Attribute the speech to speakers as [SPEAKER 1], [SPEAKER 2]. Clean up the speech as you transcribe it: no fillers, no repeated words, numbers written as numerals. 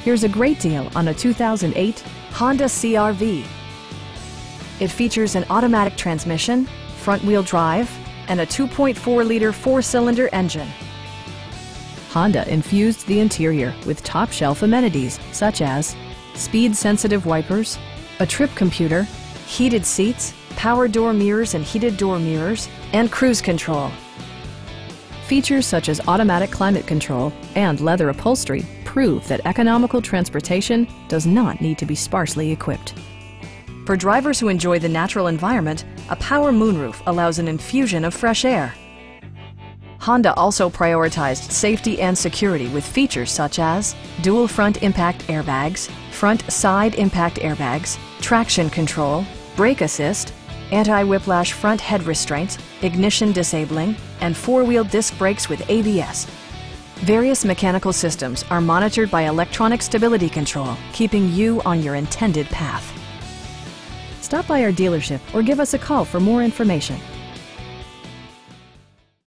[SPEAKER 1] Here's a great deal on a 2008 Honda CR-V. It features an automatic transmission, front-wheel drive, and a 2.4-liter four-cylinder engine. Honda infused the interior with top-shelf amenities such as speed-sensitive wipers, a trip computer, heated seats, power door mirrors and heated door mirrors, and cruise control. Features such as automatic climate control and leather upholstery prove that economical transportation does not need to be sparsely equipped. For drivers who enjoy the natural environment, a power moonroof allows an infusion of fresh air. Honda also prioritized safety and security with features such as dual front impact airbags, front side impact airbags, traction control, brake assist, anti-whiplash front head restraints, ignition disabling, and four-wheel disc brakes with ABS. Various mechanical systems are monitored by electronic stability control, keeping you on your intended path. Stop by our dealership or give us a call for more information.